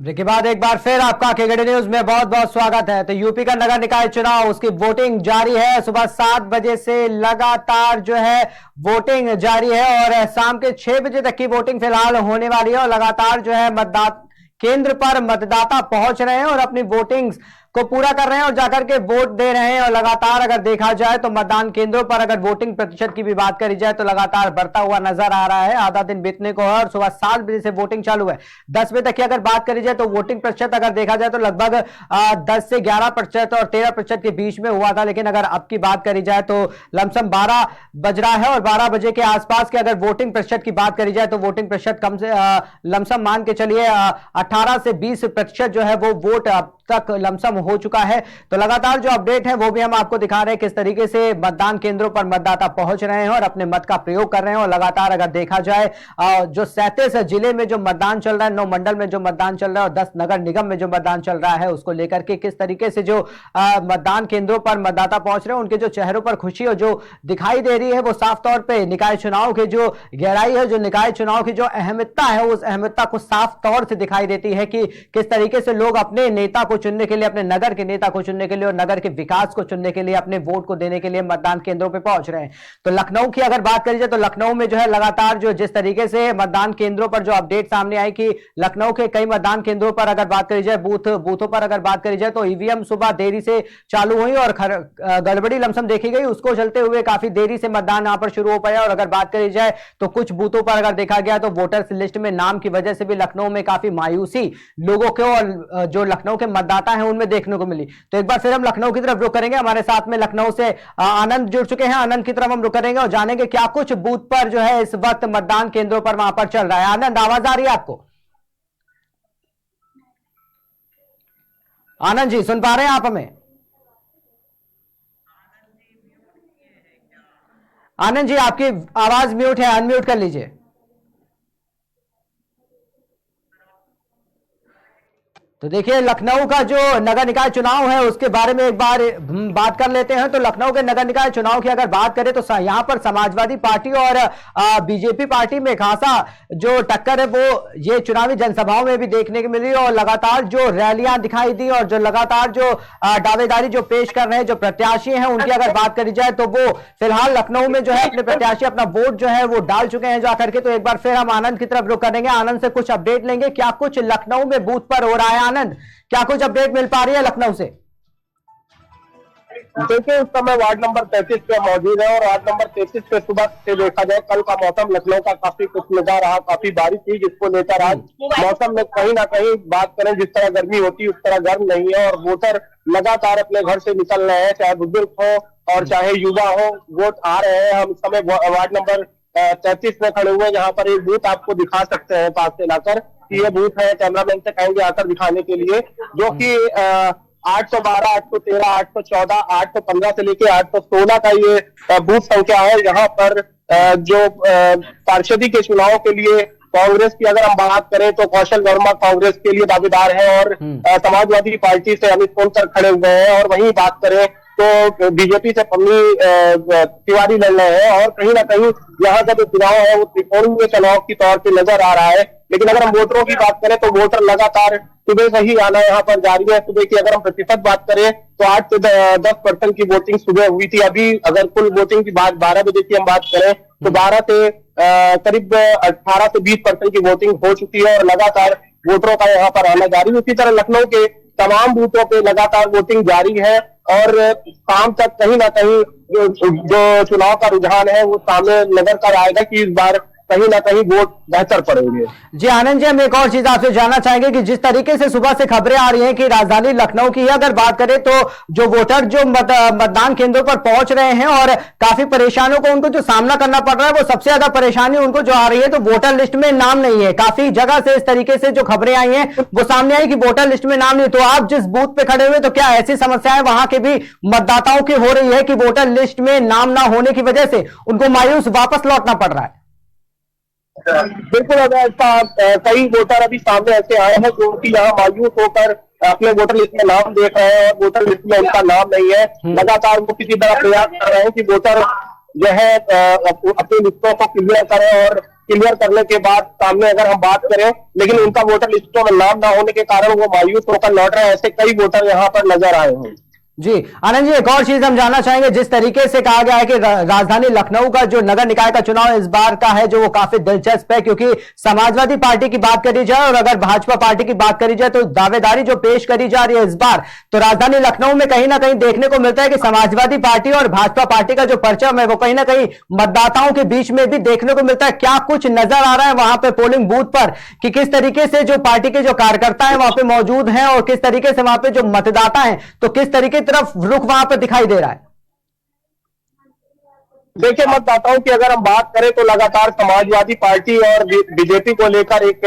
Break के बाद एक बार फिर आपका केकेडी न्यूज में बहुत बहुत स्वागत है। तो यूपी का नगर निकाय चुनाव, उसकी वोटिंग जारी है। सुबह 7 बजे से लगातार जो है वोटिंग जारी है और शाम के 6 बजे तक की वोटिंग फिलहाल होने वाली है। और लगातार जो है मतदाता केंद्र पर मतदाता पहुंच रहे हैं और अपनी वोटिंग को पूरा कर रहे हैं और जाकर के वोट दे रहे हैं। और लगातार अगर देखा जाए तो मतदान केंद्रों पर अगर वोटिंग प्रतिशत की भी बात करी जाए तो लगातार बढ़ता हुआ नजर आ रहा है। आधा दिन बीतने को है और सुबह 7 बजे से वोटिंग चालू है। 10 बजे तक की अगर बात करी जाए तो वोटिंग प्रतिशत अगर देखा जाए तो लगभग 10 से 11% और 13% के बीच में हुआ था। लेकिन अगर अब की बात करी जाए तो लमसम 12 बज रहा है और 12 बजे के आसपास के अगर वोटिंग प्रतिशत की बात करी जाए तो वोटिंग प्रतिशत कम से लमसम मान के चलिए 18 से 20% जो है वो वोट अब तक लमसम हो चुका है। तो लगातार जो अपडेट है वो भी हम आपको दिखा रहे हैं किस तरीके से मतदान केंद्रों पर मतदाता पहुंच रहे हैं और अपने मत का प्रयोग कर रहे हैं। और लगातार अगर देखा जाए जो 37 जिले में जो मतदान चल रहा है, 9 मंडल में जो मतदान चल रहा है और 10 नगर निगम में जो मतदान चल रहा है, उसको लेकर के किस तरीके से जो मतदान केंद्रों पर मतदाता पहुंच रहे हैं, उनके जो चेहरों पर खुशी और जो दिखाई दे रही है वो साफ तौर पर निकाय चुनाव के जो गहराई है, जो निकाय चुनाव की जो अहमियता है, उस अहमियता को साफ तौर से दिखाई देती है कि किस तरीके से लोग अपने नेता को चुनने के लिए, अपने नगर के नेता को चुनने के लिए और नगर के विकास को चुनने के लिए, अपने वोट को देने के लिए मतदान केंद्रों पे पहुंच रहे हैं। तो लखनऊ की अगर बात करी जाए तो लखनऊ में जो है लगातार जो जिस तरीके से मतदान केंद्रों पर जो अपडेट सामने आई कि लखनऊ के कई मतदान केंद्रों पर अगर बात करी जाए, बूथों पर अगर बात करी जाए तो ईवीएम सुबह देरी से चालू हुई और गड़बड़ी लमसम देखी गई। उसको चलते हुए काफी देरी से मतदान यहां पर शुरू हो पाया। और अगर बात करी जाए तो कुछ बूथों पर अगर देखा गया तो वोटर्स लिस्ट में नाम की वजह से भी लखनऊ में काफी मायूसी लोगों को और जो लखनऊ के मतदाता हैं उनमें देखने को मिली। तो एक बार फिर हम लखनऊ की तरफ रुख करेंगे। हमारे साथ में लखनऊ से आनंद जुड़ चुके हैं। आनंद की तरफ हम रुख करेंगे और जानेंगे क्या कुछ बूथ पर जो है इस वक्त मतदान केंद्रों पर वहां पर चल रहा है। आनंद, आवाज आ रही है आपको? आनंद जी, सुन पा रहे हैं आप हमें? आनंद जी, आपकी आवाज म्यूट है, अनम्यूट कर लीजिए। तो देखिए, लखनऊ का जो नगर निकाय चुनाव है उसके बारे में एक बार बात कर लेते हैं। तो लखनऊ के नगर निकाय चुनाव की अगर बात करें तो यहां पर समाजवादी पार्टी और बीजेपी पार्टी में खासा जो टक्कर है वो ये चुनावी जनसभाओं में भी देखने को मिली। और लगातार जो रैलियां दिखाई दी और जो लगातार जो दावेदारी जो पेश कर रहे हैं जो प्रत्याशी हैं, उनकी अगर बात करी जाए तो वो फिलहाल लखनऊ में जो है अपने प्रत्याशी अपना वोट जो है वो डाल चुके हैं जाकर के। तो एक बार फिर हम आनंद की तरफ रुख करेंगे, आनंद से कुछ अपडेट लेंगे क्या कुछ लखनऊ में बूथ पर हो रहा है। आनंद, क्या कुछ अपडेट मिल पा रही है लखनऊ से? देखिए, इस समय वार्ड नंबर 33 पे मौजूद है और वार्ड नंबर 33 पे सुबह से देखा जाए कल का मौसम लखनऊ का काफी खुशनुमा रहा, काफी बारिश हुई, जिसको लेकर आज मौसम में कहीं ना कहीं बात करें जिस तरह गर्मी होती है उस तरह गर्म नहीं है। और वोटर लगातार अपने घर से निकल रहे हैं, चाहे बुजुर्ग हो और चाहे युवा हो, वोट आ रहे हैं। हम इस समय वार्ड नंबर 33 में खड़े हुए, जहाँ पर एक बूथ आपको दिखा सकते हैं पास से लाकर कि ये बूथ है। कैमरामैन से कहेंगे आकर दिखाने के लिए, जो कि 812, 813, 814, 815 से लेके 816 का ये बूथ संख्या है। यहाँ पर जो पार्षदी के चुनाव के लिए कांग्रेस की अगर हम बात करें तो कौशल वर्मा कांग्रेस के लिए दावेदार है और समाजवादी पार्टी से अमित सोनकर खड़े हुए हैं। और वहीं बात करें तो बीजेपी से पन्नी तिवारी लड़ रहे हैं। और कहीं ना कहीं यहाँ का जो चुनाव है वो त्रिकोणीय चुनाव की तौर पे नजर आ रहा है। लेकिन अगर हम वोटरों की बात करें तो वोटर लगातार सुबह से ही आना यहाँ पर जारी है। सुबह की अगर हम प्रतिशत बात करें तो 8 से 10% की वोटिंग सुबह हुई थी। अभी अगर कुल वोटिंग की बात 12 बजे की हम बात करें तो 12 से करीब 18 से 20% की वोटिंग हो चुकी है और लगातार वोटरों का यहाँ पर आना जारी है। उसी तरह लखनऊ के तमाम बूथों पे लगातार वोटिंग जारी है और शाम तक कहीं ना कहीं जो चुनाव का रुझान है वो सामने नजर कर आएगा कि इस बार कहीं ना कहीं वोट बेहतर पड़ेंगे। जी आनंद जी, हम एक और चीज आपसे जानना चाहेंगे कि जिस तरीके से सुबह से खबरें आ रही हैं कि राजधानी लखनऊ की अगर बात करें तो जो वोटर जो मतदान केंद्रों पर पहुंच रहे हैं और काफी परेशानियों को उनको जो सामना करना पड़ रहा है, वो सबसे ज्यादा परेशानी उनको जो आ रही है तो वोटर लिस्ट में नाम नहीं है। काफी जगह से इस तरीके से जो खबरें आई हैं वो सामने आई कि वोटर लिस्ट में नाम नहीं। तो आप जिस बूथ पे खड़े हुए तो क्या ऐसी समस्याएं वहां के भी मतदाताओं की हो रही है कि वोटर लिस्ट में नाम ना होने की वजह से उनको मायूस वापस लौटना पड़ रहा है? बिल्कुल, अगर कई वोटर अभी सामने ऐसे आए हैं जो कि यहाँ मायूस होकर अपने वोटर लिस्ट में नाम देख रहे हैं और वोटर लिस्ट में उनका नाम नहीं है। लगातार वो किसी तरह प्रयास कर रहे हैं कि वोटर जो है अपनी लिस्टों को क्लियर करें और क्लियर करने के बाद सामने अगर हम बात करें, लेकिन उनका वोटर लिस्टों में नाम ना होने के कारण वो मायूस होकर लौट रहे हैं। ऐसे कई वोटर यहाँ पर नजर आए हैं। जी आनंद जी, एक और चीज हम जानना चाहेंगे, जिस तरीके से कहा गया है कि राजधानी लखनऊ का जो नगर निकाय का चुनाव इस बार का है जो वो काफी दिलचस्प है, क्योंकि समाजवादी पार्टी की बात करी जाए और अगर भाजपा पार्टी की बात करी जाए तो दावेदारी जो पेश करी जा रही है इस बार, तो राजधानी लखनऊ में कहीं ना कहीं देखने को मिलता है कि समाजवादी पार्टी और भाजपा पार्टी का जो परचम है वो कहीं ना कहीं मतदाताओं के बीच में भी देखने को मिलता है। क्या कुछ नजर आ रहा है वहां पे पोलिंग बूथ पर कि किस तरीके से जो पार्टी के जो कार्यकर्ता है वहां पे मौजूद हैं और किस तरीके से वहां पे जो मतदाता है तो किस तरीके तरफ रुख वहां पर दिखाई दे रहा है? देखिए, मतदाताओं की अगर हम बात करें तो लगातार समाजवादी पार्टी और बीजेपी को लेकर एक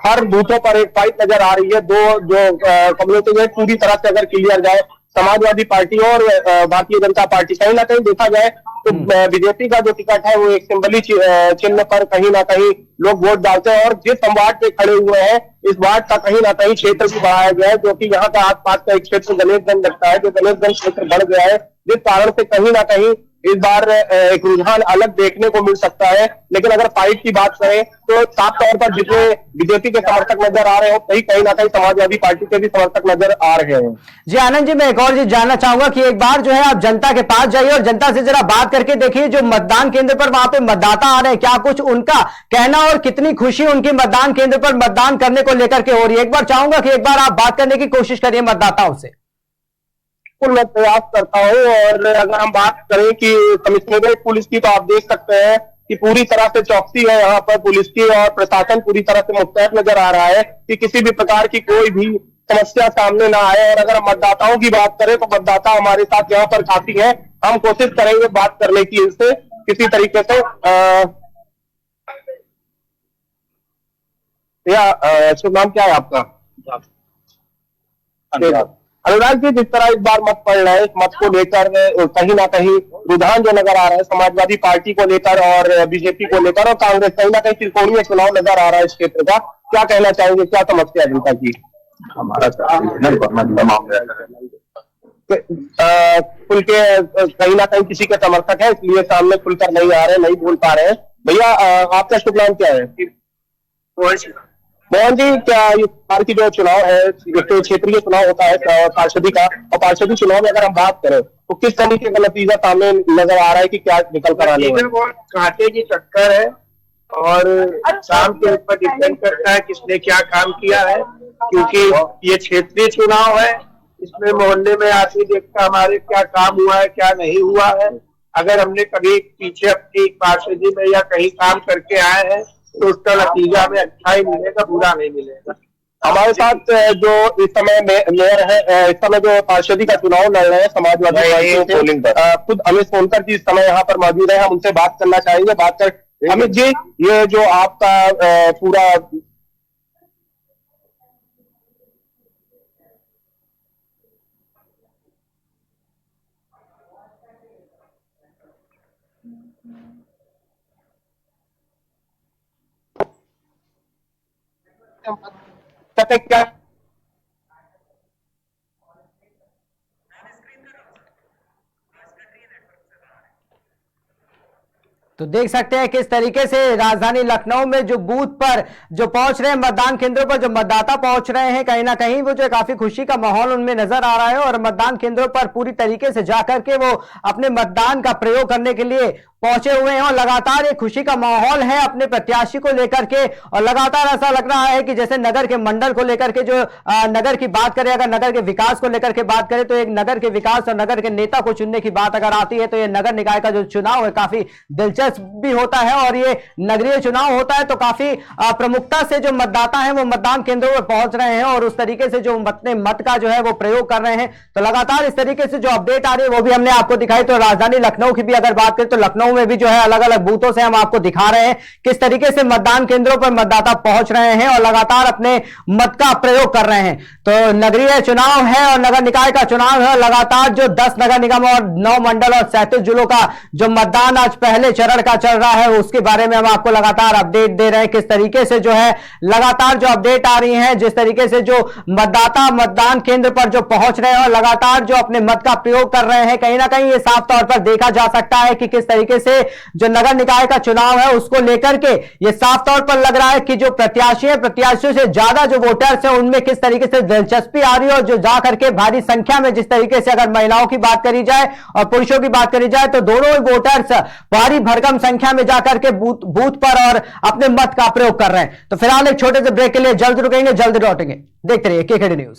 हर बूथों पर एक फाइट नजर आ रही है। दो जो कम्युनिटी है पूरी तरह से अगर क्लियर जाए, समाजवादी पार्टी और भारतीय जनता पार्टी, कहीं ना कहीं देखा जाए तो बीजेपी का जो टिकट है वो एक सिंबली चिन्ह पर कहीं ना कहीं लोग वोट डालते हैं। और जिस हम वार्ड पे खड़े हुए हैं इस वार्ड का कहीं ना कहीं क्षेत्र भी बढ़ाया गया है, जो कि यहाँ का आसपास का एक क्षेत्र गणेशगंज लगता है, जो गणेशगंज क्षेत्र बढ़ गया है, जिस कारण से कहीं ना कहीं इस बार एक रुझान अलग देखने को मिल सकता है। लेकिन अगर फाइट की बात करें तो साफ तौर पर जितने बीजेपी के समर्थक नजर आ रहे हो कहीं ना कहीं समाजवादी पार्टी के भी समर्थक नजर आ रहे हैं। जी आनंद जी, मैं एक और चीज जानना चाहूंगा कि एक बार जो है आप जनता के पास जाइए और जनता से जरा बात करके देखिए, जो मतदान केंद्र पर वहां पे मतदाता आ रहे हैं, क्या कुछ उनका कहना और कितनी खुशी उनकी मतदान केंद्र पर मतदान करने को लेकर के हो रही है। एक बार चाहूंगा कि एक बार आप बात करने की कोशिश करिए मतदाताओं से। मैं प्रयास करता हूँ। और अगर हम बात करें कि कमिश्नरेट पुलिस की, तो आप देख सकते हैं कि पूरी तरह से चौकसी है यहाँ पर पुलिस की और प्रशासन पूरी तरह से मुस्तैद नजर आ रहा है कि किसी भी प्रकार की कोई भी समस्या सामने ना आए। और अगर हम मतदाताओं की बात करें तो मतदाता हमारे साथ यहाँ पर काफी है। हम कोशिश करेंगे बात करने की इनसे किसी तरीके से। शुभ नाम क्या है आपका? अनुराग जी, जिस तरह इस बार मत पड़ रहा है, इस मत को लेकर कहीं ना कहीं रुझान जो नजर आ रहा है समाजवादी पार्टी को लेकर और बीजेपी को लेकर और कांग्रेस, कहीं ना कहीं त्रिकोणीय चुनाव नजर आ रहा है इस क्षेत्र का, क्या कहना चाहेंगे? क्या समस्या है जनता की? हमारा खुल के कहीं ना कहीं किसी के समर्थक है इसलिए सामने खुलकर नहीं आ रहे, नहीं बोल पा रहे हैं। भैया, आपका शुभ नाम क्या है? मोहन जी, क्या इस बार की जो चुनाव है, क्षेत्रीय चुनाव होता है पार्षदी का, और पार्षदी चुनाव में अगर हम बात करें तो किस तरीके का नतीजा सामने नजर आ रहा है कि क्या निकल कर आने वाला है? वो कांटे की टक्कर है और काम के ऊपर डिपेंड करता है किसने क्या काम किया है, क्योंकि ये क्षेत्रीय चुनाव है। इसमें मोहल्ले में आके देखता हमारे क्या काम हुआ है क्या नहीं हुआ है। अगर हमने कभी पीछे अपनी पार्षदी में या कहीं काम करके आए हैं तो उसका नतीजा में अच्छा ही मिलेगा, बुरा नहीं मिलेगा। हमारे साथ जो इस समय मेयर है, इस समय जो पार्षदी का चुनाव लड़ रहे हैं समाजवादी पार्टी से, खुद अमित सोनकर जी इस समय यहाँ पर मौजूद है। हम उनसे बात करना चाहेंगे। बात कर अमित जी, ये जो आपका पूरा क्या तो देख सकते हैं किस तरीके से राजधानी लखनऊ में जो बूथ पर जो पहुंच रहे हैं, मतदान केंद्रों पर जो मतदाता पहुंच रहे हैं, कहीं ना कहीं वो जो काफी खुशी का माहौल उनमें नजर आ रहा है और मतदान केंद्रों पर पूरी तरीके से जाकर के वो अपने मतदान का प्रयोग करने के लिए पहुंचे हुए हैं और लगातार एक खुशी का माहौल है अपने प्रत्याशी को लेकर के। और लगातार ऐसा लग रहा है कि जैसे नगर के मंडल को लेकर के जो नगर की बात करें, अगर नगर के विकास को लेकर के बात करें तो एक नगर के विकास और नगर के नेता को चुनने की बात अगर आती है तो ये नगर निकाय का जो चुनाव है काफी दिलचस्प भी होता है और ये नगरीय चुनाव होता है। तो काफी प्रमुखता से जो मतदाता है वो मतदान केंद्रों पर पहुंच रहे हैं और उस तरीके से जो अपने मत का जो है वो प्रयोग कर रहे हैं। तो लगातार इस तरीके से जो अपडेट आ रही है वो भी हमने आपको दिखाई। तो राजधानी लखनऊ की भी अगर बात करें तो लखनऊ में भी जो है अलग अलग बूथों से हम आपको दिखा रहे हैं किस तरीके से मतदान केंद्रों पर मतदाता पहुंच रहे हैं और लगातार अपने मत का प्रयोग कर रहे हैं। तो नगरीय चुनाव है और नगर निकाय का चुनाव है। लगातार जो 10 नगर निगम और 9 मंडल और 37 जिलों का जो मतदान आज पहले चरण छत्तीसगढ़ का चल रहा है, उसके बारे में हम आपको लगातार अपडेट दे रहे हैं। किस तरीके से जो है लगातार जो अपडेट आ रही है, जिस तरीके से जो मतदाता मतदान केंद्र पर जो पहुंच रहे हैं और लगातार जो अपने मत का प्रयोग कर रहे हैं, कहीं ना कहीं ये साफ तौर पर देखा जा सकता है कि किस तरीके से जो नगर निकाय का चुनाव है उसको लेकर के ये साफ तौर पर लग रहा है कि जो प्रत्याशी है, प्रत्याशियों से ज्यादा जो वोटर्स है उनमें किस तरीके से दिलचस्पी आ रही है और जो जाकर के भारी संख्या में, जिस तरीके से अगर महिलाओं की बात करी जाए और पुरुषों की बात करी जाए तो दोनों ही वोटर्स भारी भरकम संख्या में जाकर के बूथ पर और अपने मत का प्रयोग कर रहे हैं। तो फिलहाल एक छोटे से ब्रेक के लिए जल्द रुकेंगे, जल्द लौटेंगे। देखते रहिए केकेडी न्यूज।